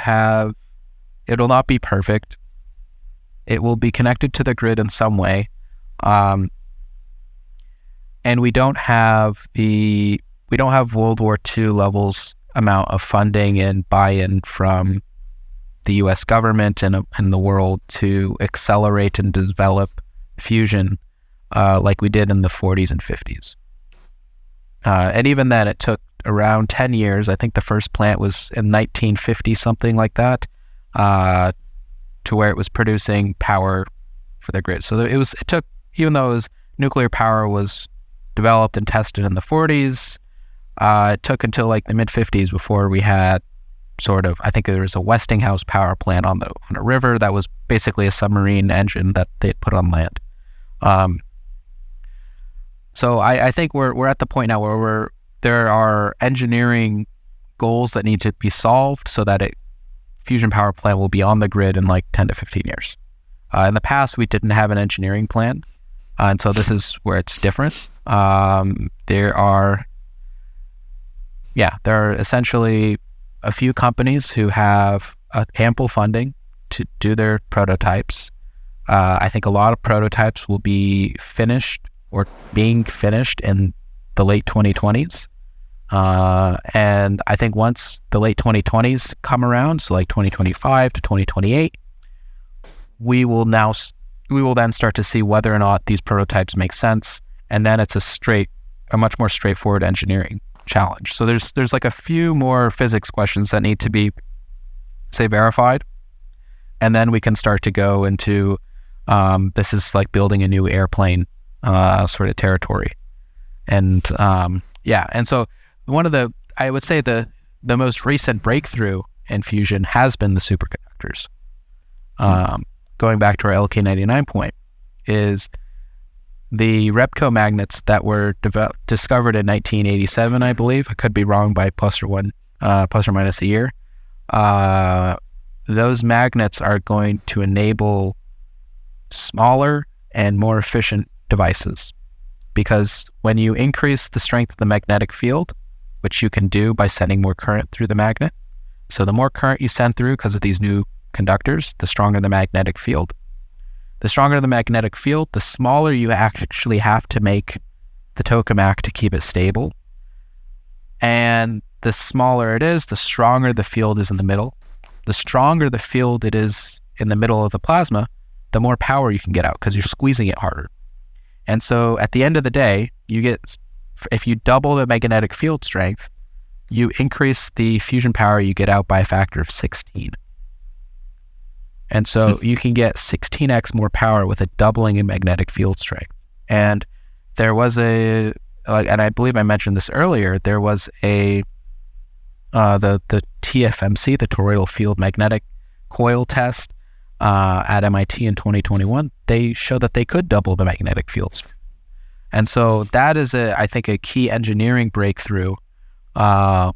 be perfect. It will be connected to the grid in some way. And we don't have World War II levels amount of funding and buy-in from the U.S. government and the world to accelerate and develop fusion like we did in the 40s and 50s. And even then, it took around 10 years. I think the first plant was in 1950, something like that, to where it was producing power for the grid. So it took, even though nuclear power was developed and tested in the 40s, it took until like the mid-50s before we had I think there was a Westinghouse power plant on a river that was basically a submarine engine that they put on land. So I think we're at the point now where there are engineering goals that need to be solved so that fusion power plant will be on the grid in like 10 to 15 years. In the past, we didn't have an engineering plan, and so this is where it's different. There are essentially a few companies who have ample funding to do their prototypes. I think a lot of prototypes will be finished or being finished in the late 2020s. And I think once the late 2020s come around, so like 2025 to 2028, we will then start to see whether or not these prototypes make sense. And then it's a much more straightforward engineering challenge. So there's like a few more physics questions that need to be, say, verified, and then we can start to go into this is like building a new airplane sort of territory. And and so I would say the most recent breakthrough in fusion has been the superconductors. Going back to our LK99 point, is the Repco magnets that were discovered in 1987, I believe. I could be wrong by plus or minus a year. Those magnets are going to enable smaller and more efficient devices, because when you increase the strength of the magnetic field, which you can do by sending more current through the magnet, so the more current you send through because of these new conductors, the stronger the magnetic field. The stronger the magnetic field, the smaller you actually have to make the tokamak to keep it stable. And the smaller it is, the stronger the field is in the middle. The stronger the field it is in the middle of the plasma, the more power you can get out because you're squeezing it harder. And so at the end of the day, if you double the magnetic field strength, you increase the fusion power you get out by a factor of 16. And so you can get 16x more power with a doubling in magnetic field strength. And there was and I believe I mentioned this earlier, there was the TFMC, the toroidal field magnetic coil test at MIT in 2021. They showed that they could double the magnetic field strength. And so that is, I think, a key engineering breakthrough that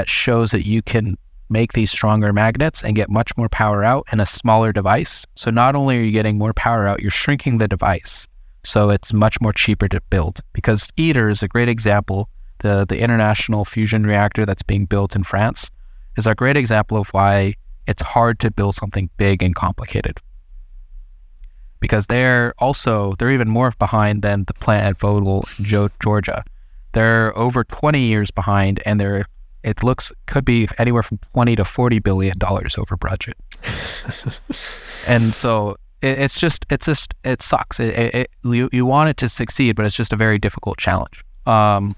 shows that you can make these stronger magnets and get much more power out in a smaller device. So not only are you getting more power out, you're shrinking the device. So it's much more cheaper to build, because ITER is a great example. The International Fusion Reactor that's being built in France is a great example of why it's hard to build something big and complicated. Because they're even more behind than the plant at Vogtle, Georgia. They're over 20 years behind, and could be anywhere from $20 to $40 billion over budget. And so it sucks. You want it to succeed, but it's just a very difficult challenge. And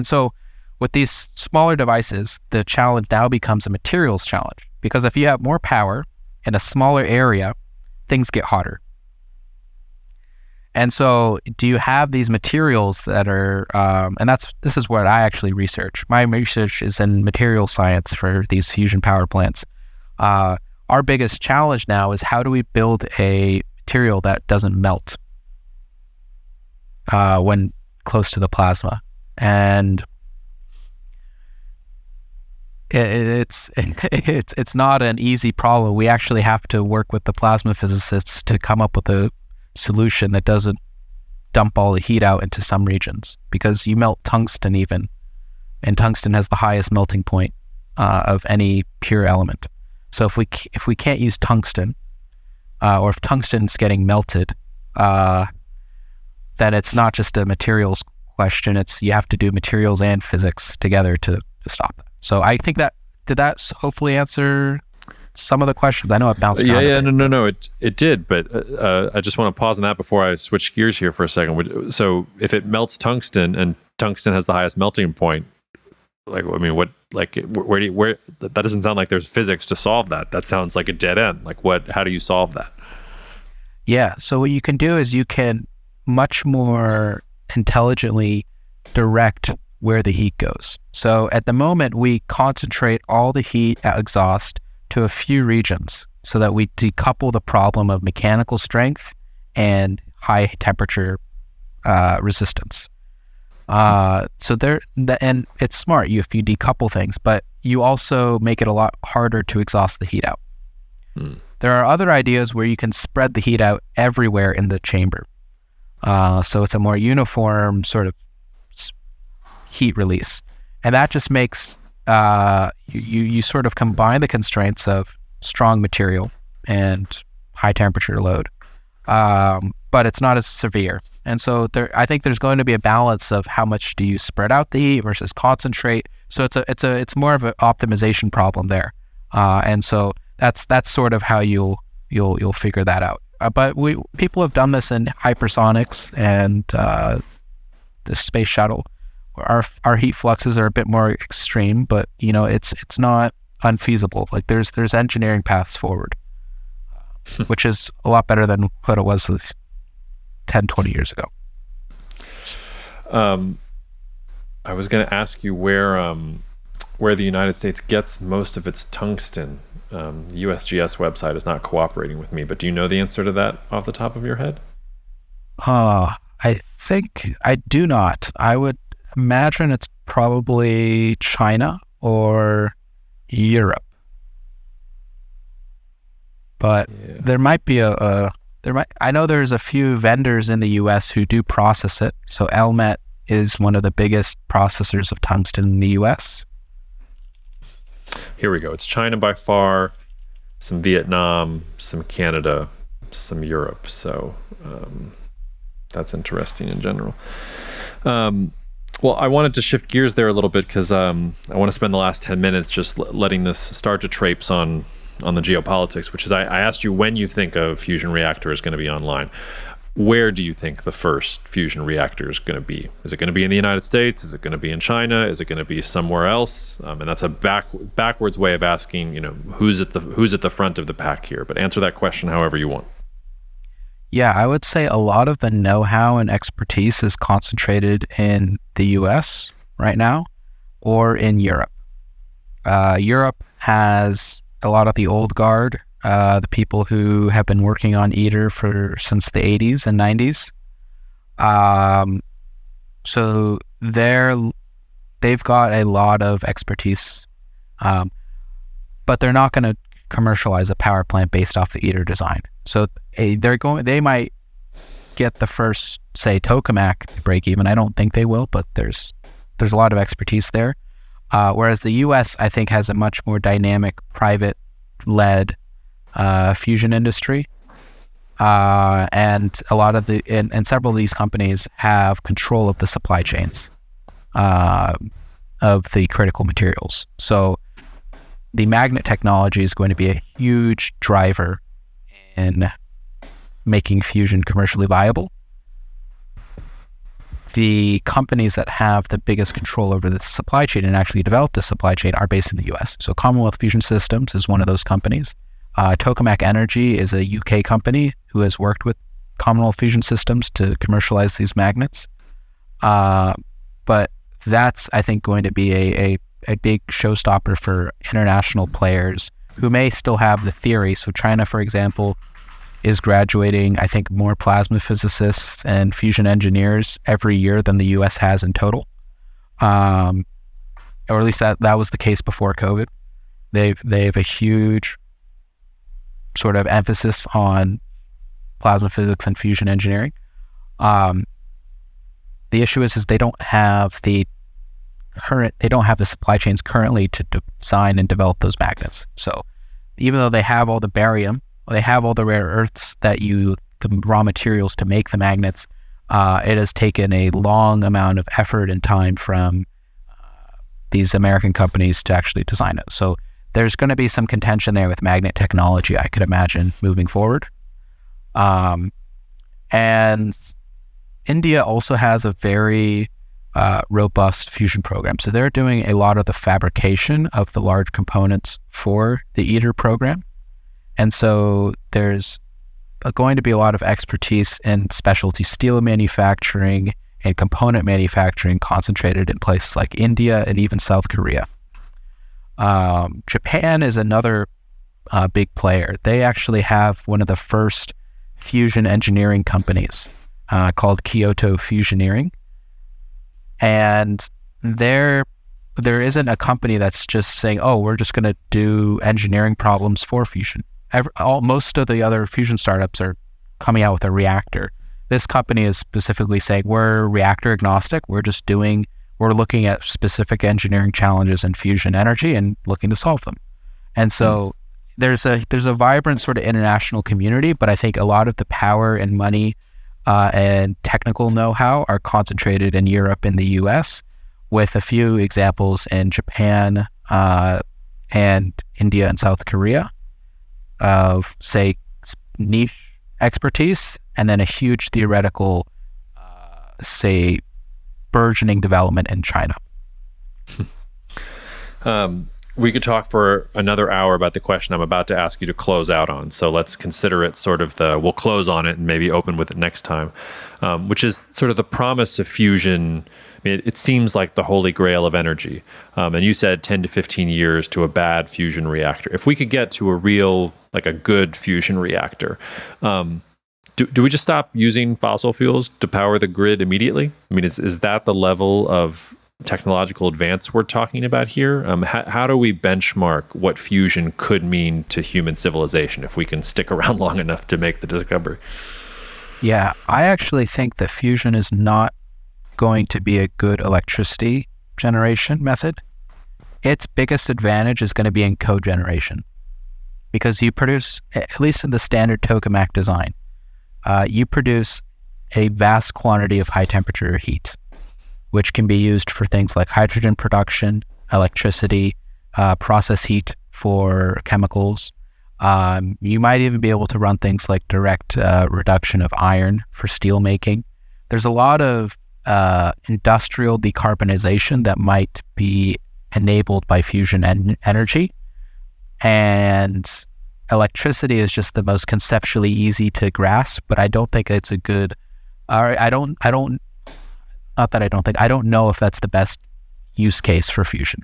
so with these smaller devices, the challenge now becomes a materials challenge. because if you have more power in a smaller area, things get hotter. And so do you have these materials that are, this is what I actually research. My research is in material science for these fusion power plants. Our biggest challenge now is how do we build a material that doesn't melt when close to the plasma? And it's not an easy problem. We actually have to work with the plasma physicists to come up with a solution that doesn't dump all the heat out into some regions, because you melt tungsten even, and tungsten has the highest melting point of any pure element. So if we can't use tungsten, or if tungsten's getting melted, then it's not just a materials question. It's you have to do materials and physics together to stop that. So I think did that hopefully answer some of the questions? I know it bounced around. No, it did, but I just want to pause on that before I switch gears here for a second. So if it melts tungsten and tungsten has the highest melting point, where that doesn't sound like there's physics to solve that. That sounds like a dead end. How do you solve that? Yeah, so what you can do is you can much more intelligently direct where the heat goes. So at the moment, we concentrate all the heat at exhaust to a few regions so that we decouple the problem of mechanical strength and high temperature resistance. And it's smart if you decouple things, but you also make it a lot harder to exhaust the heat out. There are other ideas where you can spread the heat out everywhere in the chamber. So it's a more uniform sort of heat release. And that just makes, you sort of combine the constraints of strong material and high temperature load, but it's not as severe. And so I think there's going to be a balance of how much do you spread out the heat versus concentrate. So it's more of an optimization problem there. And so that's sort of how you'll figure that out. But people have done this in hypersonics and the space shuttle. Our heat fluxes are a bit more extreme, but it's not unfeasible. There's engineering paths forward, which is a lot better than what it was 10, 20 years ago. I was going to ask you where the United States gets most of its tungsten. The USGS website is not cooperating with me, but do you know the answer to that off the top of your head? I think I do not. I would imagine it's probably China or Europe. But there might be I know there's a few vendors in the US who do process it. So Elmet is one of the biggest processors of tungsten in the US. Here we go. It's China by far, some Vietnam, some Canada, some Europe. So that's interesting in general. Well, I wanted to shift gears there a little bit because I want to spend the last 10 minutes just letting this start to traipse on the geopolitics, which is I asked you when you think a fusion reactor is going to be online. Where do you think the first fusion reactor is going to be? Is it going to be in the United States? Is it going to be in China? Is it going to be somewhere else? And that's a backwards way of asking, who's at the front of the pack here. But answer that question however you want. Yeah, I would say a lot of the know-how and expertise is concentrated in the US right now or in Europe. Europe has a lot of the old guard, the people who have been working on ITER since the 80s and 90s. So they've got a lot of expertise, but they're not going to commercialize a power plant based off the ITER design. So they might get the first, say, tokamak break even. I don't think they will, but there's a lot of expertise there. Whereas the US, I think, has a much more dynamic, private-led fusion industry, and a lot of and several of these companies have control of the supply chains of the critical materials. So the magnet technology is going to be a huge driver in making fusion commercially viable. the companies that have the biggest control over the supply chain and actually develop the supply chain are based in the US. So Commonwealth Fusion Systems is one of those companies. Tokamak Energy is a UK company who has worked with Commonwealth Fusion Systems to commercialize these magnets. But that's, I think, going to be a big showstopper for international players who may still have the theory. So China, for example, is graduating, I think, more plasma physicists and fusion engineers every year than the US has in total. Or at least that was the case before COVID. They have a huge sort of emphasis on plasma physics and fusion engineering. The issue is they don't have the supply chains currently to design and develop those magnets. So even though they have all the barium, they have all the rare earths the raw materials to make the magnets, it has taken a long amount of effort and time from these American companies to actually design it. So there's going to be some contention there with magnet technology, I could imagine, moving forward. And India also has a very robust fusion program. So they're doing a lot of the fabrication of the large components for the ITER program. And so there's going to be a lot of expertise in specialty steel manufacturing and component manufacturing concentrated in places like India and even South Korea. Japan is another big player. They actually have one of the first fusion engineering companies called Kyoto Fusioneering. And there isn't a company that's just saying, oh, we're just going to do engineering problems for fusion. Most of the other fusion startups are coming out with a reactor. This company is specifically saying we're reactor agnostic. We're looking at specific engineering challenges in fusion energy and looking to solve them. And so there's a vibrant sort of international community, but I think a lot of the power and money and technical know-how are concentrated in Europe and the US, with a few examples in Japan and India and South Korea of, say, niche expertise, and then a huge theoretical, say, burgeoning development in China. We could talk for another hour about the question I'm about to ask you to close out on. So let's consider it sort of we'll close on it and maybe open with it next time, which is sort of the promise of fusion. I mean, it seems like the holy grail of energy. And you said 10 to 15 years to a bad fusion reactor. If we could get to a good fusion reactor, do we just stop using fossil fuels to power the grid immediately? I mean, is that the level of technological advance we're talking about here? How do we benchmark what fusion could mean to human civilization if we can stick around long enough to make the discovery? Yeah, I actually think that fusion is not going to be a good electricity generation method. Its biggest advantage is going to be in cogeneration, because you produce, at least in the standard tokamak design, you produce a vast quantity of high temperature heat, which can be used for things like hydrogen production, electricity, process heat for chemicals. You might even be able to run things like direct reduction of iron for steel making. There's a lot of industrial decarbonization that might be enabled by fusion energy. And electricity is just the most conceptually easy to grasp, but I don't think it's a good, I don't know if that's the best use case for fusion,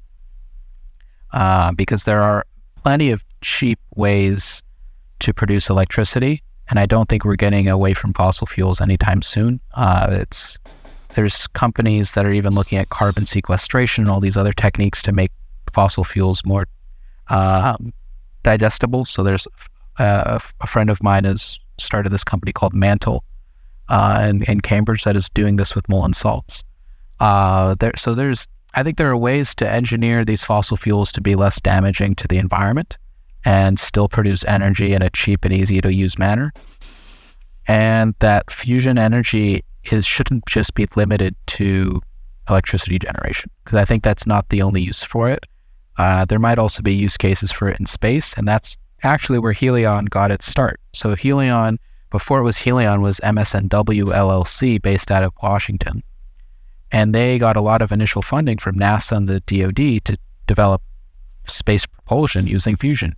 because there are plenty of cheap ways to produce electricity, and I don't think we're getting away from fossil fuels anytime soon. There's companies that are even looking at carbon sequestration and all these other techniques to make fossil fuels more digestible. So there's a friend of mine has started this company called Mantle in Cambridge that is doing this with molten salts. I think there are ways to engineer these fossil fuels to be less damaging to the environment and still produce energy in a cheap and easy to use manner. And that fusion energy shouldn't just be limited to electricity generation, because I think that's not the only use for it. There might also be use cases for it in space, and that's actually where Helion got its start. So Helion, before it was Helion, was MSNW LLC based out of Washington. and they got a lot of initial funding from NASA and the DoD to develop space propulsion using fusion,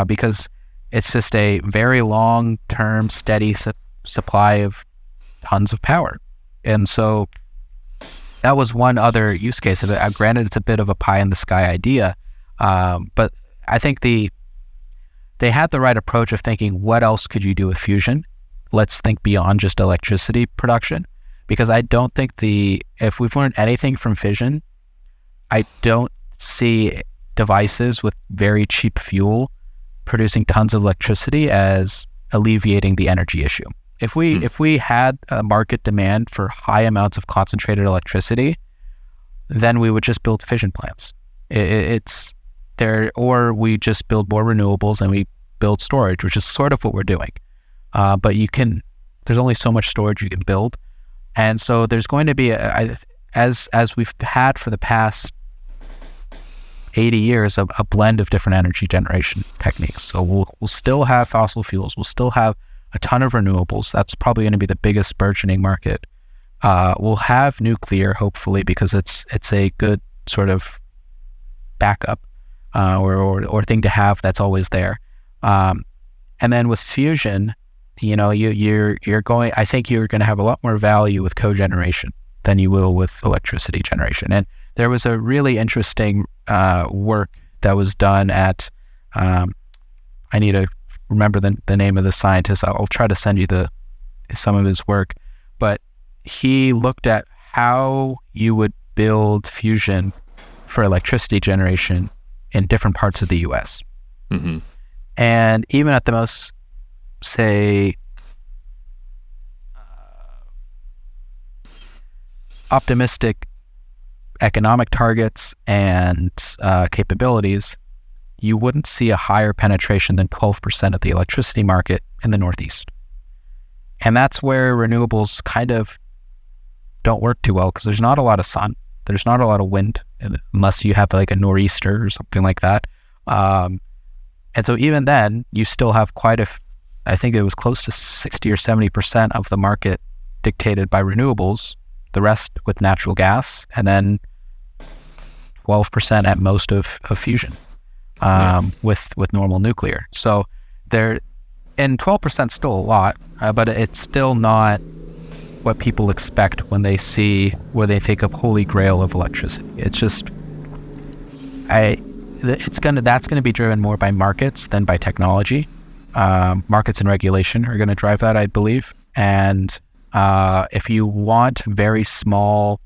because it's just a very long-term, steady supply of tons of power. And so that was one other use case of it. Granted, it's a bit of a pie-in-the-sky idea, but I think they had the right approach of thinking, what else could you do with fusion? Let's think beyond just electricity production, because I don't think if we've learned anything from fission, I don't see devices with very cheap fuel producing tons of electricity as alleviating the energy issue. If we had a market demand for high amounts of concentrated electricity, then we would just build fission plants. It's there, or we just build more renewables and we build storage, which is sort of what we're doing. But there's only so much storage you can build, and so there's going to be as we've had for the past 80 years, a blend of different energy generation techniques. So we'll still have fossil fuels. We'll still have a ton of renewables. That's probably going to be the biggest burgeoning market. We'll have nuclear, hopefully, because it's a good sort of backup or thing to have that's always there. And then with fusion, you're going. I think you're going to have a lot more value with cogeneration than you will with electricity generation. And there was a really interesting work that was done at. I need to remember the name of the scientist. I'll try to send you some of his work. But he looked at how you would build fusion for electricity generation in different parts of the U.S. Mm-hmm. And even at the most, say, optimistic economic targets and capabilities, you wouldn't see a higher penetration than 12% of the electricity market in the Northeast. And that's where renewables kind of don't work too well, because there's not a lot of sun, there's not a lot of wind, unless you have like a nor'easter or something like that. And so even then, you still have I think it was close to 60 or 70% of the market dictated by renewables, the rest with natural gas, and then 12% at most of fusion with normal nuclear. So and 12% still a lot, but it's still not what people expect when they think of holy grail of electricity. It's just, that's going to be driven more by markets than by technology. Markets and regulation are going to drive that, I believe. And if you want very small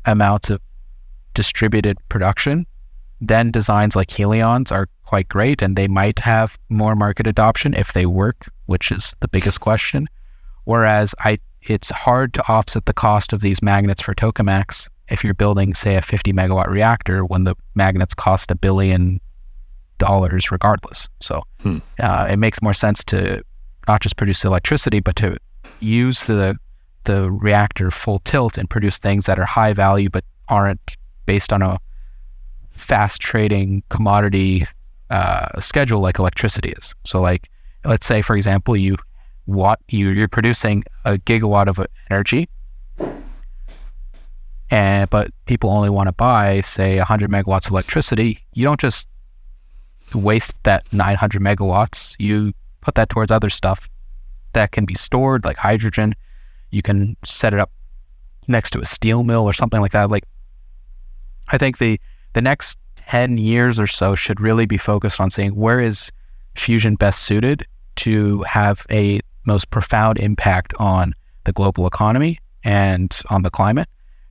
amounts of distributed production, then designs like Helion's are quite great, and they might have more market adoption if they work, which is the biggest question. Whereas it's hard to offset the cost of these magnets for tokamaks if you're building, say, a 50 megawatt reactor when the magnets cost $1 billion regardless. So it makes more sense to not just produce electricity, but to use the reactor full tilt and produce things that are high value but aren't based on a fast trading commodity schedule like electricity is. So like, let's say, for example, you're producing a gigawatt of energy, but people only want to buy, say, 100 megawatts of electricity. You don't just waste that 900 megawatts. You put that towards other stuff that can be stored, like hydrogen. You can set it up next to a steel mill or something like that. Like, I think the next 10 years or so should really be focused on saying, where is fusion best suited to have a most profound impact on the global economy and on the climate.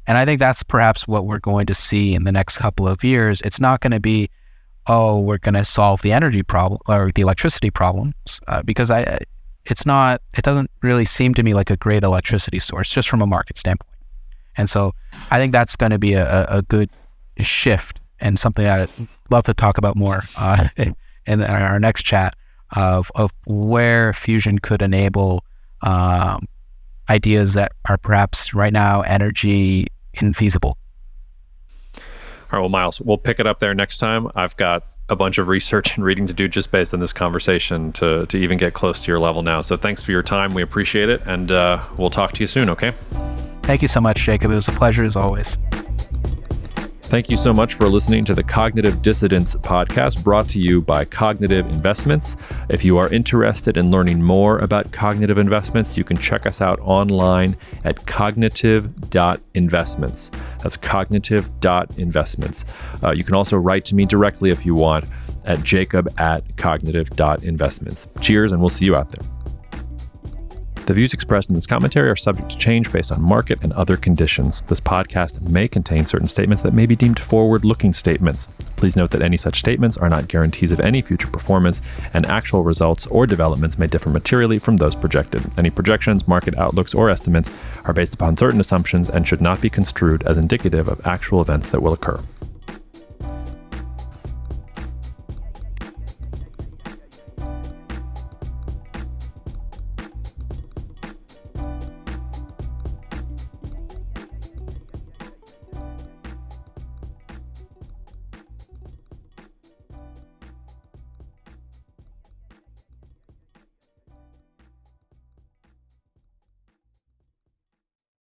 And I think that's perhaps what we're going to see in the next couple of years. It's not going to be, we're going to solve the energy problem or the electricity problems, because it doesn't really seem to me like a great electricity source, just from a market standpoint. And so I think that's going to be a good shift, and something I'd love to talk about more in our next chat of where fusion could enable ideas that are perhaps right now energy infeasible. All right, well, Myles, we'll pick it up there next time. I've got a bunch of research and reading to do just based on this conversation to even get close to your level now. So thanks for your time. We appreciate it, and we'll talk to you soon, okay? Thank you so much, Jacob. It was a pleasure as always. Thank you so much for listening to the Cognitive Dissidence podcast, brought to you by Cognitive Investments. If you are interested in learning more about cognitive investments, you can check us out online at cognitive.investments. That's cognitive.investments. You can also write to me directly if you want at jacob@cognitive.investments. Cheers, and we'll see you out there. The views expressed in this commentary are subject to change based on market and other conditions. This podcast may contain certain statements that may be deemed forward-looking statements. Please note that any such statements are not guarantees of any future performance, and actual results or developments may differ materially from those projected. Any projections, market outlooks, or estimates are based upon certain assumptions and should not be construed as indicative of actual events that will occur.